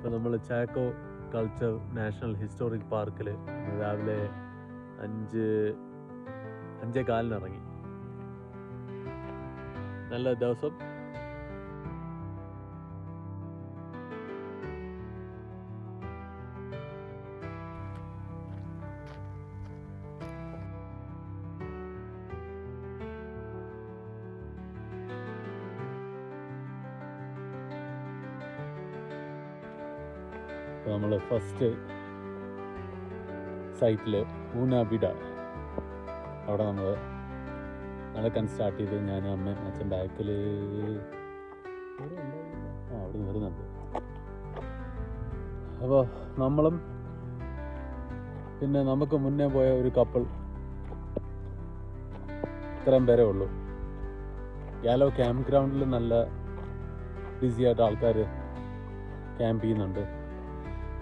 ഇപ്പോൾ നമ്മൾ Chacko culture national historic പാർക്കിൽ രാവിലെ 5:15 ഇറങ്ങി. നല്ല ദിവസം. അപ്പോൾ നമ്മൾ ഫസ്റ്റ് സൈറ്റിൽ ഊനാബിഡ അവിടെ നമ്മൾ നടക്കാൻ സ്റ്റാർട്ട് ചെയ്ത് ഞാൻ അമ്മ അച്ഛൻ ബാക്കിൽ അവിടെ നിന്ന് വരുന്നുണ്ട്. അപ്പോൾ നമ്മളും പിന്നെ നമുക്ക് മുന്നേ പോയ ഒരു കപ്പിൾ, ഇത്രയും പേരേ ഉള്ളൂ. യാലോ ക്യാമ്പ് ഗ്രൗണ്ടിൽ നല്ല ബിസിയായിട്ട് ആൾക്കാർ ക്യാമ്പ് ചെയ്യുന്നുണ്ട്.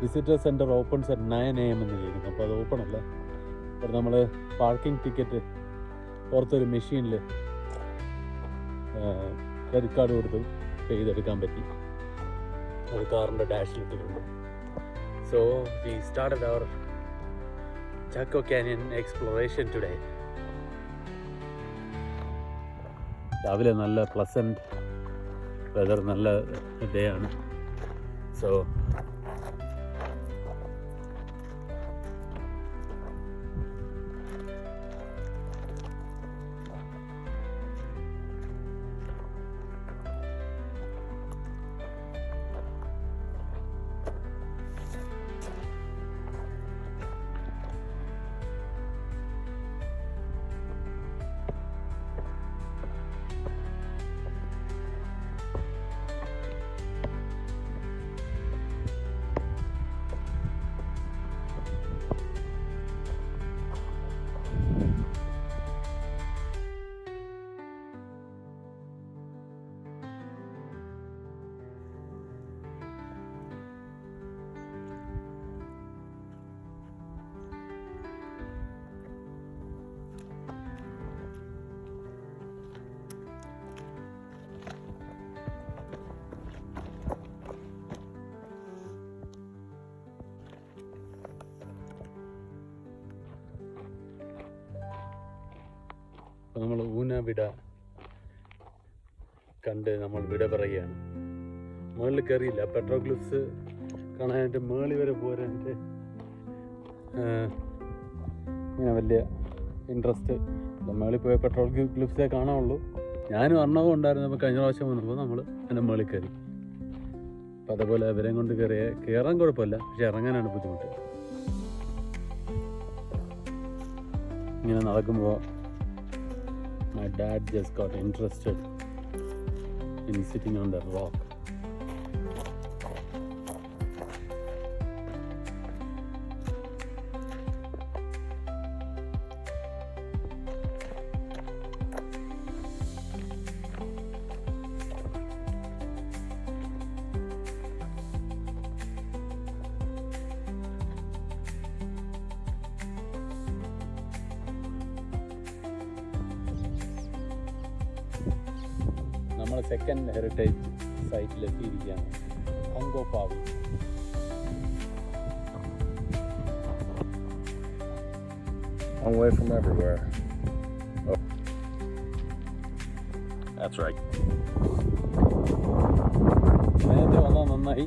Visitor centre opens at 9 AM എന്ന് ചെയ്യുന്നു. അപ്പോൾ അത് ഓപ്പൺ അല്ല. അപ്പോൾ നമ്മൾ പാർക്കിംഗ് ടിക്കറ്റ് പുറത്തൊരു മെഷീനിൽ ക്രെഡിറ്റ് കാർഡ് കൊടുത്ത് പേ ചെയ്തെടുക്കാൻ പറ്റി. അത് കാറിൻ്റെ ഡാഷിലിട്ടിട്ടുണ്ട്. So we started our Chaco Canyon exploration today. രാവിലെ നല്ല പ്ലസൻറ്റ് വെതർ, നല്ല ഡേ ആണ്. സോ നമ്മൾ ഊനാബിഡ കണ്ട് നമ്മൾ വിട പറയുകയാണ്. മുകളിൽ കയറിയില്ല, പെട്രോഗ്ലിഫ്സ് കാണാനായിട്ട് മുകളിൽ വരെ പോരാനായിട്ട് ഇങ്ങനെ വലിയ ഇൻട്രസ്റ്റ്. മുകളിൽ പോയ പെട്രോഗ്ലിഫ്സേ കാണാവുള്ളൂ. ഞാനും അർണവും ഉണ്ടായിരുന്നപ്പോൾ കഴിഞ്ഞ പ്രാവശ്യം വന്നപ്പോൾ നമ്മൾ അതിൻ്റെ മുകളിൽ കയറി. അപ്പം അതേപോലെ അവരെയും കൊണ്ട് കയറാൻ കുഴപ്പമില്ല, പക്ഷെ ഇറങ്ങാനാണ് ബുദ്ധിമുട്ട്. ഇങ്ങനെ നടക്കുമ്പോൾ my dad just got interested in sitting on the rock. നമ്മൾ സെക്കൻഡ് ഹെറിറ്റേജ് സൈറ്റിലെത്തിയിരിക്കുകയാണ്, Hungo Pavi. I'm away from everywhere. Oh. That's right. നേരത്തെ വന്നാൽ നന്നായി,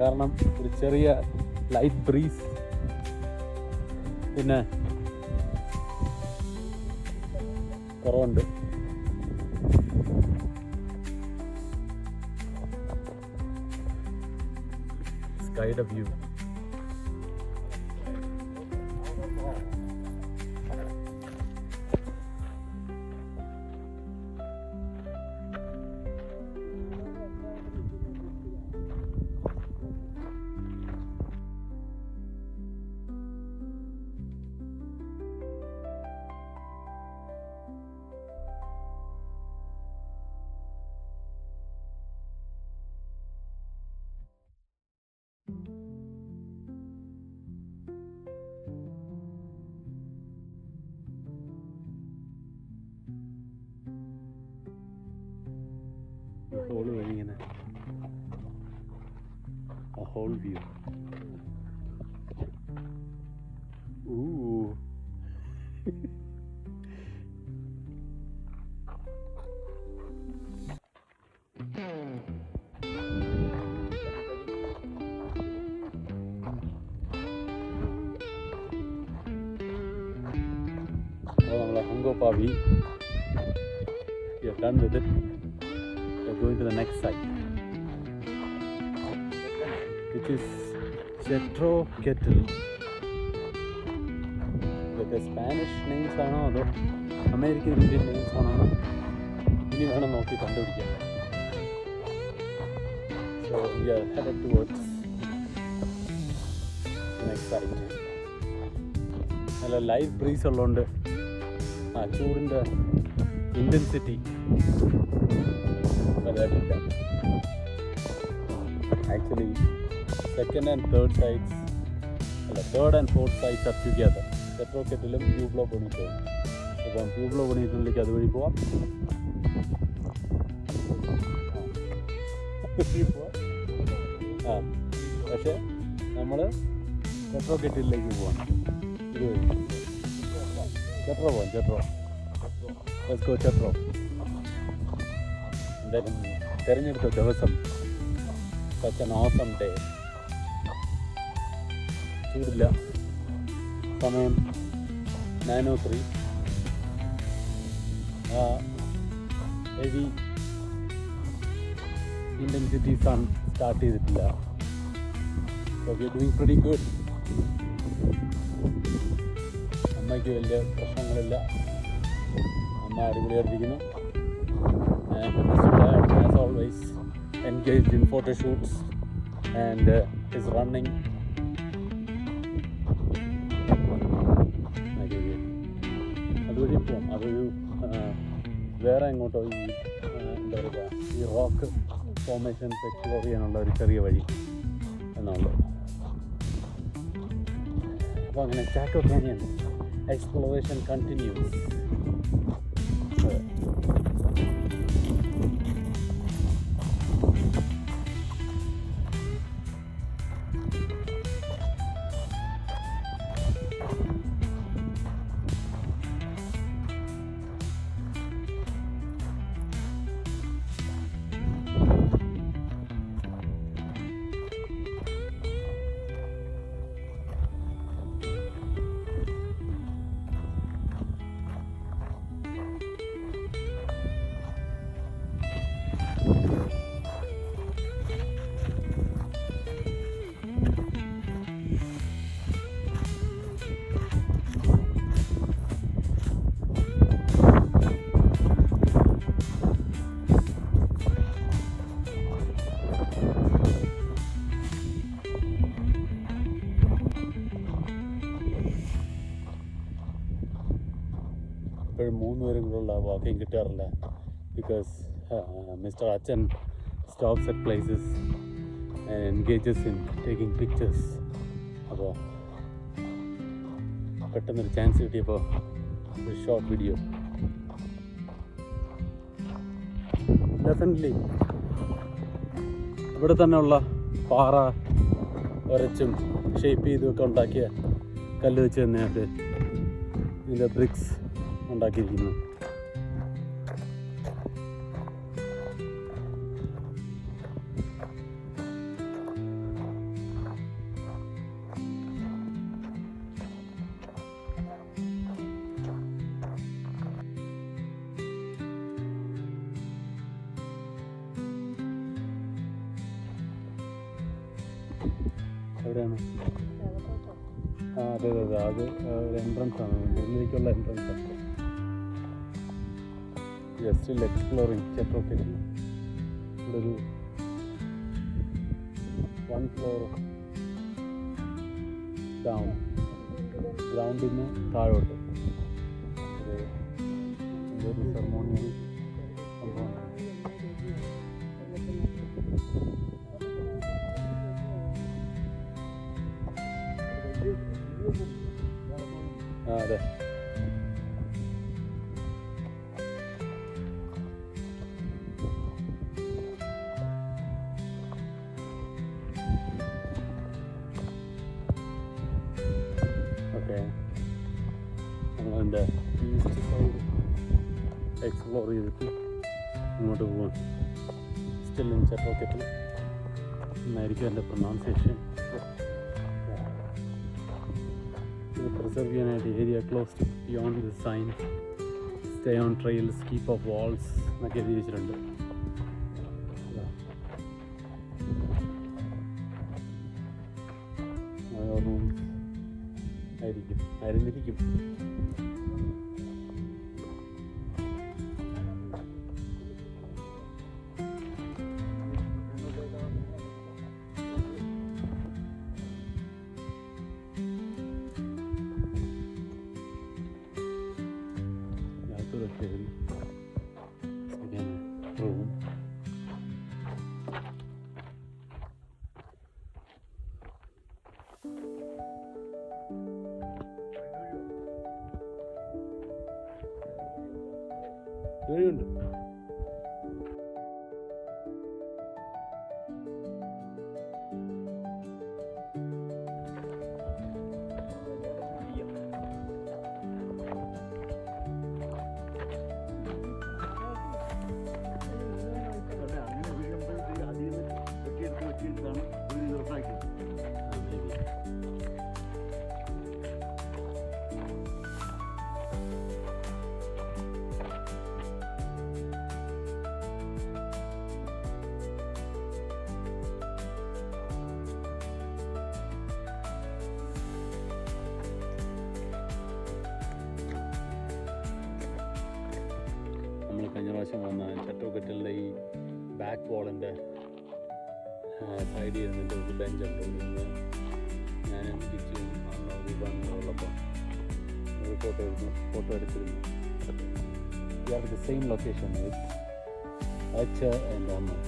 കാരണം ഒരു ചെറിയ ലൈറ്റ് ബ്രീസ്, പിന്നെ കുറവുണ്ട്. Skyയുടെ വ്യൂ. whole view. Ooh. നമ്മളെ ഹംഗോപ്പാവി. We are done with it. We are going to the next site, which is Chetro Kettle. ഇതൊക്കെ സ്പാനിഷ് നെയിംസ് ആണോ അതോ അമേരിക്കൻ ഇന്ത്യൻ നെയിംസ് ആണോ ഇനി വേണം നോക്കി കണ്ടുപിടിക്കാൻ. So we are headed towards the next site. നല്ല ലൈറ്റ് ബ്രീസ് ഉള്ളതുകൊണ്ട് ആ ചൂടിൻ്റെ ഇൻറ്റൻസിറ്റി വലുതായിട്ടില്ല. Actually second and third sites അല്ല third and fourth sites are together. Chetro കെറ്റിലും പ്യൂബ്ലോ ബൊണീറ്റോയും. അപ്പം പ്യൂബ്ലോ ബൊണീറ്റോയിലേക്ക് അതുവഴി പോവാം. ആ പക്ഷേ നമ്മൾ ചെട്രോ കെറ്റിലേക്ക് പോവാം. ഇതുവഴി ചെട്രോ പോവാം. Let's go Chetro. എന്തായാലും തിരഞ്ഞെടുത്ത ദിവസം such an awesome day. ചൂടില്ല. സമയം 9:03. ഹെവി ഇൻറ്റൻസിറ്റി സൺ സ്റ്റാർട്ട് ചെയ്തിട്ടില്ല. So we are doing pretty good. അമ്മയ്ക്ക് വലിയ പ്രശ്നങ്ങളില്ല. അമ്മ അടിപൊളിയായിരിക്കുന്നു. Mr. Dad, as always, engaged in photo shoots and is running. അതുവഴി പോവും. അതൊരു വേറെ എങ്ങോട്ടോ ഈ എന്താ പറയുക ഈ റോക്ക് ഫോർമേഷൻസ് എക്സ്പ്ലോർ ചെയ്യാനുള്ള ഒരു ചെറിയ വഴി എന്നുള്ളത്. അപ്പോൾ അങ്ങനെ ചാക്കോ കാനിയൻ exploration continues. ഇപ്പോഴും 3 പേരും കൂടെയുള്ള വാക്കിങ് കിട്ടാറില്ല. ബിക്കോസ് മിസ്റ്റർ അച്ഛൻ stops at places and engages in taking pictures. അപ്പോൾ പെട്ടെന്നൊരു ചാൻസ് കിട്ടിയപ്പോൾ ഒരു ഷോർട്ട് വീഡിയോ. ഡെഫിനറ്റ്ലി ഇവിടെ തന്നെയുള്ള പാറ ഉരച്ചും ഷേപ്പ് ചെയ്തുമൊക്കെ ഉണ്ടാക്കിയ കല്ല് വെച്ച് തന്നെയായിട്ട് ഇതിൻ്റെ ബ്രിക്സ് ഉണ്ടാക്കിയിരിക്കുന്നു. എവിടെയാണ്? ആ അതെ അത് ഒരു എൻട്രൻസ് ആണ്. ഉള്ളിലേക്കുള്ള എൻട്രൻസ് ആണ്. Still exploring Chetro Ketl. ഇവിടെ ഒരു 1 floor ഡൗൺ, ഗ്രൗണ്ടിൽ നിന്ന് താഴോട്ട് ഒരു സെറമോണിയൽ സംഭവമാണ്. അതെ എക്സ്പ്ലോർ ചെയ്തിട്ട് ഇങ്ങോട്ട് പോവാം. സ്റ്റിൽ ഇൻ ചെറ്റോക്കറ്റിൽ എന്നായിരിക്കും എൻ്റെ പ്രൊനൗൺസിയേഷൻ. ഇത് പ്രിസർവ് ചെയ്യാനായിട്ട് area closed beyond the sign, stay on trails, keep off walls എന്നൊക്കെ എഴുതി വെച്ചിട്ടുണ്ട്. റൂംസ് ആയിരുന്നിരിക്കും. റൂം ഉണ്ട്. നമ്മൾ കഴിഞ്ഞ പ്രാവശ്യം വന്ന ചെറ്റോക്കറ്റലിൻ്റെ ഈ ബാക്ക് വാളിൻ്റെ സൈഡിൽ ഇരുന്നിട്ട് ഒരു ബെഞ്ചുണ്ട്. നിന്ന് ഞാനും കിച്ചും അമ്മ വിഭാഗങ്ങളുള്ളപ്പോൾ ഒരു ഫോട്ടോ എടുത്തിരുന്നു. We are at the same location with Acha and Amma.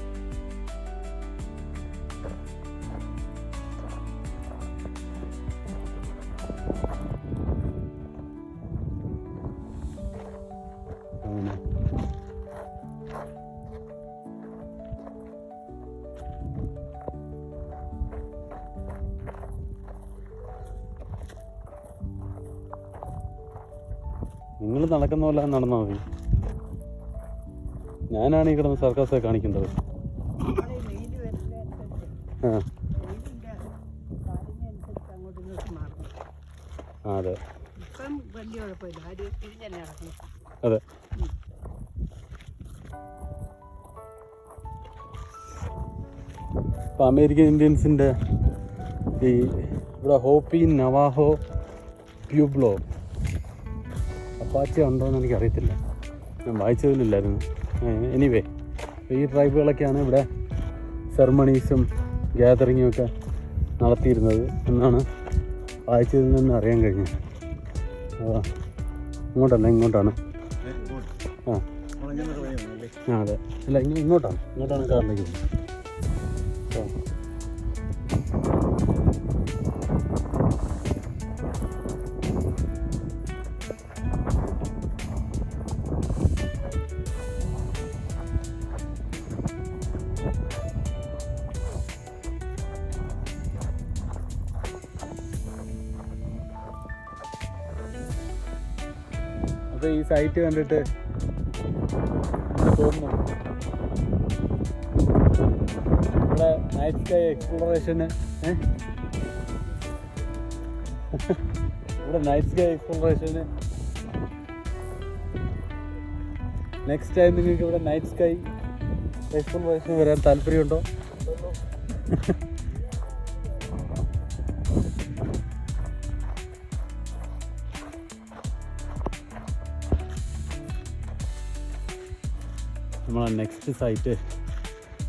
നിങ്ങൾ നടക്കുന്ന പോലെ നടന്നാൽ മതി. ഞാനാണ് ഈ കിടന്ന് സർക്കസൊക്കെ കാണിക്കേണ്ടത്. അതെ അതെ. ഇപ്പം അമേരിക്കൻ ഇന്ത്യൻസിൻ്റെ ഈ ഇവിടെ ഹോപ്പി, നവാഹോ, പ്യൂബ്ലോ, അപ്പാച്ചി ഉണ്ടോയെന്ന് എനിക്കറിയത്തില്ല, ഞാൻ വായിച്ചതിലില്ലായിരുന്നു. എനിവേ ഈ ട്രൈബുകളൊക്കെയാണ് ഇവിടെ സെറമണീസും ഗ്യാതറിങ്ങും ഒക്കെ നടത്തിയിരുന്നത് എന്നാണ് വായിച്ചതിൽ നിന്ന് അറിയാൻ കഴിഞ്ഞത്. ഇങ്ങോട്ടല്ല, ഇങ്ങോട്ടാണ്. അതെ, അല്ല ഇങ്ങോട്ടാണ് കാറിലേക്ക് പോകുന്നത്. അപ്പോൾ ഈ സൈറ്റ് കണ്ടിട്ട് തോന്നുന്നു ഇവിടെ നൈറ്റ് സ്കൈ എക്സ്പ്ലോറേഷന് നെക്സ്റ്റ് ടൈം നിങ്ങൾക്ക് ഇവിടെ നൈറ്റ് സ്കൈ എക്സ്പ്ലോറേഷൻ വരാൻ താല്പര്യമുണ്ടോ? നമ്മളെ നെക്സ്റ്റ് സൈറ്റ്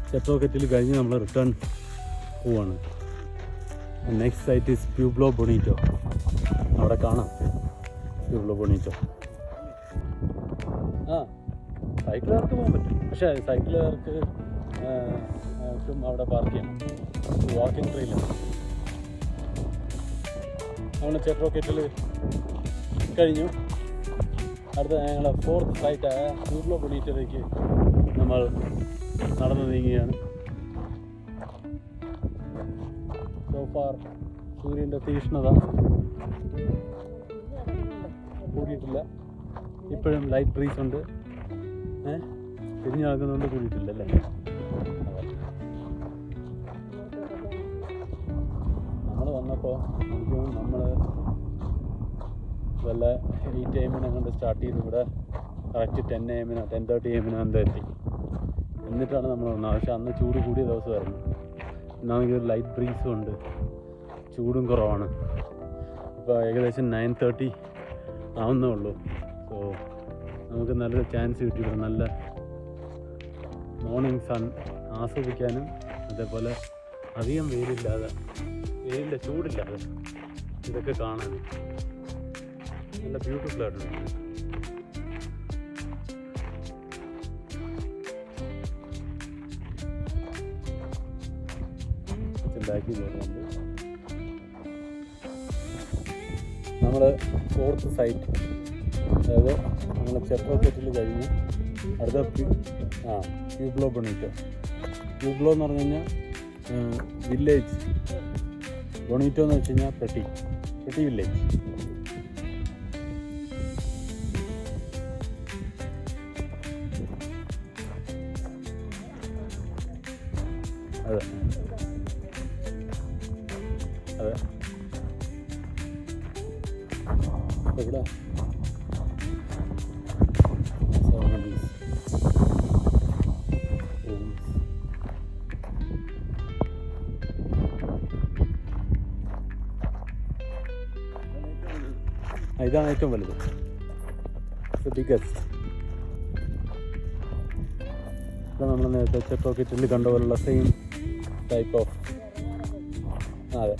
ചെറ്റോക്കറ്റിൽ കഴിഞ്ഞ് നമ്മൾ റിട്ടേൺ പോവാണ്. Next site is Pueblo Bonito. അവിടെ കാണാം പ്യൂബ്ലോ ബൊണീറ്റോ. സൈക്കിളുകാർക്ക് പോകാൻ പറ്റും, പക്ഷേ സൈക്കിളുകാർക്ക് അവിടെ പാർക്ക് ചെയ്യണം. വാക്കിംഗ് ട്രെയിലാണ്. നമ്മൾ ചെറ്റോക്കറ്റിൽ കഴിഞ്ഞു. അടുത്ത ഞങ്ങളുടെ 4th സൈറ്റായ പ്യൂബ്ലോ ബൊണീറ്റോയിലേക്ക് നമ്മൾ നടന്നു നീങ്ങുകയാണ്. സോഫാർ സൂര്യൻ്റെ തീക്ഷ്ണത കൂടിയിട്ടില്ല. ഇപ്പോഴും ലൈറ്റ് ബ്രീസ് ഉണ്ട്. തിരിഞ്ഞു നടക്കുന്നതുകൊണ്ട് കൂടിയിട്ടില്ലല്ലേ? നമ്മൾ വന്നപ്പോൾ എനിക്കും നമ്മൾ വല്ല 8 AM കൊണ്ട് സ്റ്റാർട്ട് ചെയ്ത് ഇവിടെ കറക്റ്റ് 10 AM 10:30 AM എന്തോ എത്തി. എന്നിട്ടാണ് നമ്മൾ വന്നത്. പക്ഷെ അന്ന് ചൂട് കൂടിയ ദിവസമായിരുന്നു. നമുക്ക് ലൈറ്റ് ബ്രീസും ഉണ്ട്, ചൂടും കുറവാണ്. ഇപ്പോൾ ഏകദേശം 9:30 ആവുന്നേ ഉള്ളൂ. സോ നമുക്ക് നല്ലൊരു ചാൻസ് കിട്ടിയിട്ട് നല്ല മോർണിംഗ് സൺ ആസ്വദിക്കാനും അതേപോലെ അധികം വെയിലിൻ്റെ ചൂടില്ലാതെ ഇതൊക്കെ കാണാനും നല്ല ബ്യൂട്ടിഫുൾ ആയിട്ടുണ്ട്. ബാക്കി പോകുന്നുണ്ട്. നമ്മൾ 4th സൈറ്റ്, അതായത് നമ്മൾ ചെട്രോക്കെറ്റിൽ കഴിഞ്ഞ് അടുത്ത പ്യൂബ്ലോ ബൊണീറ്റോ. പ്യൂബ്ലോ എന്ന് പറഞ്ഞു കഴിഞ്ഞാൽ വില്ലേജ്, ബൊണീറ്റോ എന്ന് വെച്ച് കഴിഞ്ഞാൽ പെട്ടി വില്ലേജ്. അതെ അതെ ഇവിടെ ഇതാണ് ഏറ്റവും വലുത്, ബിഗസ്റ്റ്. ഇപ്പം നമ്മൾ നേരത്തെ ചെട്രോക്കെറ്റിൽ കണ്ട പോലുള്ള സെയിം ടൈപ്പ് ഓഫ്. അതെ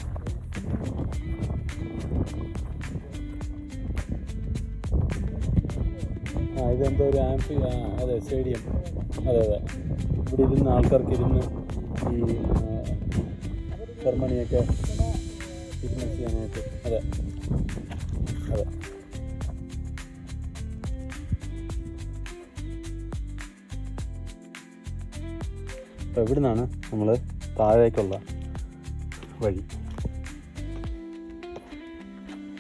ഇതെന്തോ ഒരു അതെ സ്റ്റേഡിയം. അതെ ഇവിടെ ഇരുന്ന് ആൾക്കാർക്ക് ഇരുന്ന് ഈ സെർമണിയൊക്കെ ഫിറ്റ്നസ് ചെയ്യാനായിട്ട്. അതെ അപ്പോൾ ഇവിടെ നിന്നാണ് നമ്മൾ താഴേക്കുള്ള വഴി.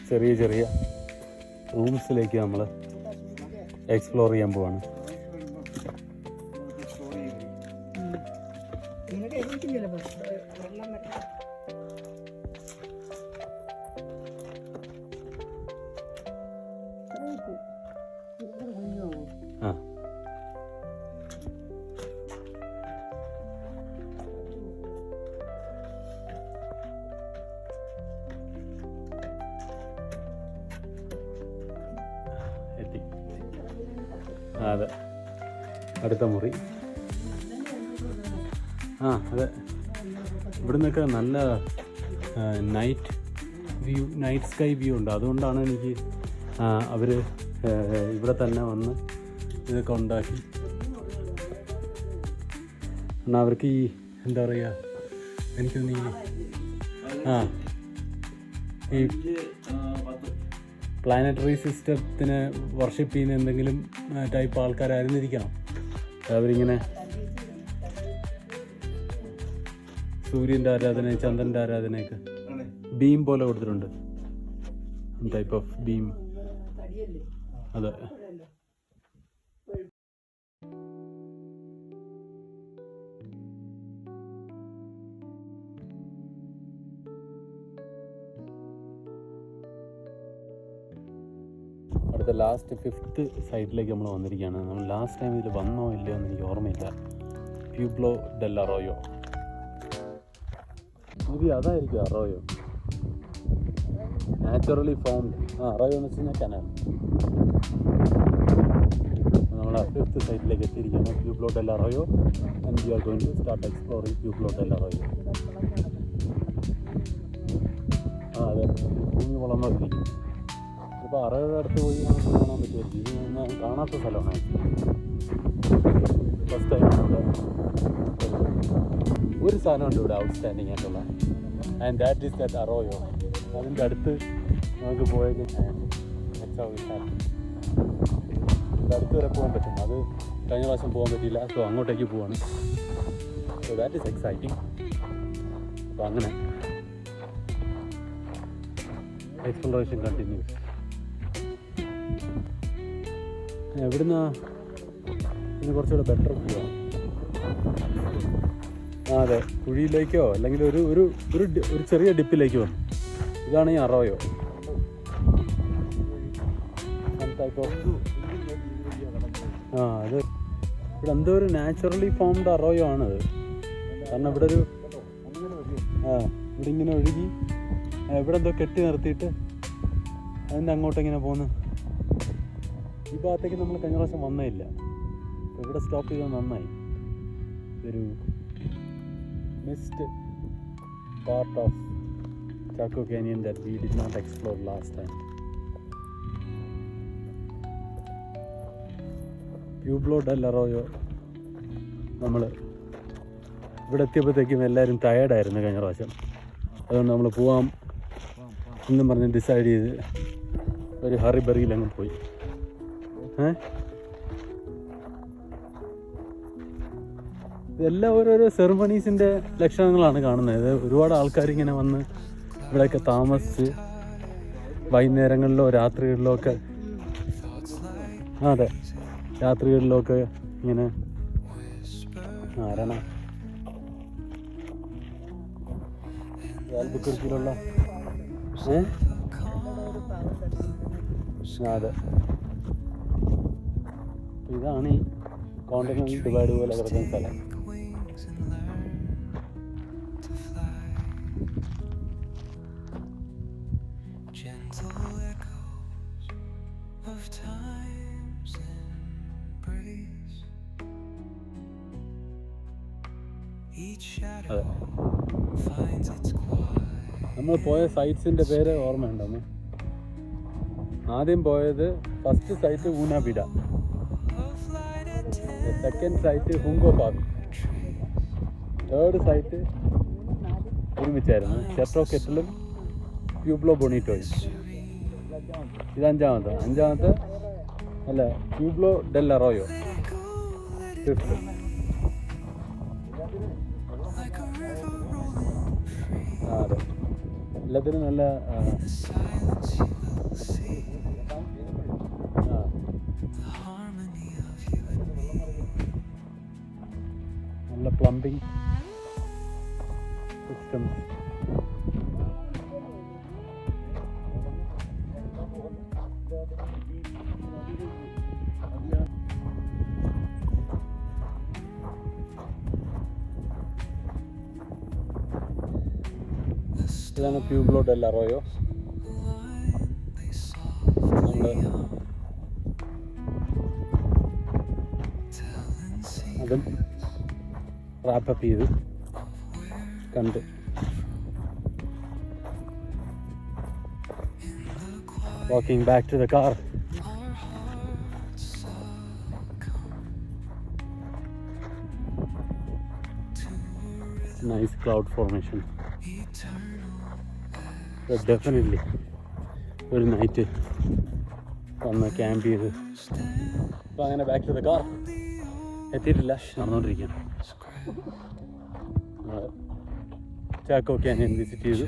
ചെറിയ റൂംസിലേക്ക് നമ്മൾ എക്സ്പ്ലോർ ചെയ്യാൻ പോവാണ്. എത്തി. അതെ അടുത്ത മുറി. അതെ ഇവിടെ നിന്നൊക്കെ നല്ല നൈറ്റ് സ്കൈ വ്യൂ ഉണ്ട്. അതുകൊണ്ടാണ് എനിക്ക് അവർ ഇവിടെ തന്നെ വന്ന് ഇതൊക്കെ ഉണ്ടാക്കി. എന്നാൽ അവർക്ക് ഈ എന്താ പറയുക, എനിക്കൊന്ന് ഈ പ്ലാനറ്ററി സിസ്റ്റത്തിനെ വർഷിപ്പ് ചെയ്യുന്ന എന്തെങ്കിലും ടൈപ്പ് ആൾക്കാരായിരുന്നിരിക്കണം. അവരിങ്ങനെ സൂര്യൻ്റെ ആരാധന, ചന്ദ്രൻ്റെ ആരാധനയൊക്കെ ബീം പോലെ കൊടുത്തിട്ടുണ്ട്. Type of beam. അതെ അടുത്ത ലാസ്റ്റ് 5th സൈറ്റിലേക്ക് നമ്മൾ വന്നിരിക്കുകയാണ്. നമ്മൾ ലാസ്റ്റ് ടൈം ഇതിൽ വന്നോ ഇല്ലയോ എന്ന് എനിക്ക് ഓർമ്മയില്ല. Pueblo del Arroyo. ഇത് അതായിരിക്കും അറോയോ, നാച്ചുറലി ഫോംഡ്. അറോയോ എന്ന് വെച്ച് കഴിഞ്ഞാൽ കനാൽ. നമ്മൾ 5th സൈറ്റിലേക്ക് എത്തിയിരിക്കുകയാണ്, Pueblo del Arroyo. And we are going to start exploring Pueblo del Arroyo. അതെ ഭൂമി വളർന്നോണ്ടിരിക്കും. ഇപ്പോൾ അറയുടെ അടുത്ത് പോയി നമുക്ക് കാണാൻ പറ്റുമായിരിക്കും. ഇത് ഞാൻ കാണാത്ത സ്ഥലമാണ്. ഫസ്റ്റ് ടൈമാണ് ഇവിടെ. ഒരു സാധനമുണ്ട് ഇവിടെ ഔട്ട്സ്റ്റാൻഡിങ് ആയിട്ടുള്ള, ആൻഡ് ദാറ്റ് ഈസ് ദാറ്റ് അറോയോ. അതിൻ്റെ അടുത്ത് നമുക്ക് പോയെങ്കിൽ അടുത്ത് വരെ പോകാൻ പറ്റും. അത് കഴിഞ്ഞ പ്രാവശ്യം പോകാൻ പറ്റിയില്ല. സോ അങ്ങോട്ടേക്ക് പോവാണ്. So that is exciting. അപ്പോൾ അങ്ങനെ എക്സ്പ്ലോറേഷൻ കണ്ടിന്യൂസ്. എവിടുന്നാ ഇത് കുറച്ചുകൂടെ ബെറ്റർ വ്യൂ ആണ്. ആ അതെ, കുഴിയിലേക്കോ അല്ലെങ്കിൽ ഒരു ഒരു ഒരു ഒരു ചെറിയ ഡിപ്പിലേക്ക് വന്നു. ഇതാണ് ഈ അറോയോ. ആ അത് ഇവിടെ എന്തോ ഒരു നാച്ചുറലി ഫോംഡ് അറോയോ ആണത്. കാരണം ഇവിടെ ഒരു ഇവിടെ ഇങ്ങനെ ഒഴുകി ഇവിടെ എന്തോ കെട്ടി നിർത്തിയിട്ട് അതിൻ്റെ അങ്ങോട്ടിങ്ങനെ പോന്ന്. ഈ ഭാഗത്തേക്ക് നമ്മൾ കഴിഞ്ഞ പ്രാവശ്യം വന്നേ ഇല്ല. അപ്പോൾ ഇവിടെ സ്റ്റോപ്പ് ചെയ്തത് നന്നായി. ഇതൊരു missed part of Chaco Canyon that we did not explore last time. Pueblo del Arroyo. നമ്മൾ ഇവിടെ എത്തിയപ്പോഴത്തേക്കും എല്ലാവരും ടയേർഡായിരുന്നു കഴിഞ്ഞ പ്രാവശ്യം. അതുകൊണ്ട് നമ്മൾ പോവാം എന്നും പറഞ്ഞ് ഡിസൈഡ് ചെയ്ത് ഒരു ഹറിബറിയിലങ്ങ് പോയി. ഇതെല്ലാം ഓരോരോ സെറിമണീസിൻ്റെ ലക്ഷണങ്ങളാണ് കാണുന്നത്. ഒരുപാട് ആൾക്കാരിങ്ങനെ വന്ന് ഇവിടെയൊക്കെ താമസിച്ച് വൈകുന്നേരങ്ങളിലോ രാത്രികളിലോ ഒക്കെ, അതെ രാത്രികളിലോ ഒക്കെ ഇങ്ങനെ ആരാണ് ആൽബുക്കർക്കിലുള്ള അതെ. ഇതാണ് ഈ കോണ്ടിനെൻ്റൽ ഡിവൈഡ് പോലെ കിടക്കുന്ന സ്ഥലം. അതെ, നമ്മൾ പോയ സൈറ്റ്സിൻ്റെ പേര് ഓർമ്മയുണ്ടെന്ന്. ആദ്യം പോയത് first site Una Vida, second site Hungo park, third site ഒരുമിച്ചായിരുന്നു ചെട്രോ കെറ്റിലും പ്യൂബ്ലോ ബൊണീറ്റോയും. ഇത് അഞ്ചാമത്തെ അല്ല പ്യൂബ്ലോ ഡെൽ അറോയോ ഫിഫ്ത്ത്. അതെ, എല്ലാത്തിനും നല്ല നല്ല പ്ലംബിംഗ് സിസ്റ്റം. ഇതാണ് പ്യൂബ്ലോ ഡെൽ അറോയോ. നമ്മൾ അതും റാപ്പപ്പ് ചെയ്ത് കണ്ട് walking back to the car. Nice cloud formation. Definitely ഒരു നൈറ്റ് വന്ന് ക്യാമ്പ് ചെയ്ത്. അപ്പോൾ അങ്ങനെ ബാക്ക് ടു ദ കാർ. എത്തിയിട്ടില്ല, നടന്നുകൊണ്ടിരിക്കുകയാണ്. ചാക്കോ കാനിയൻ വിസിറ്റ് ചെയ്തു.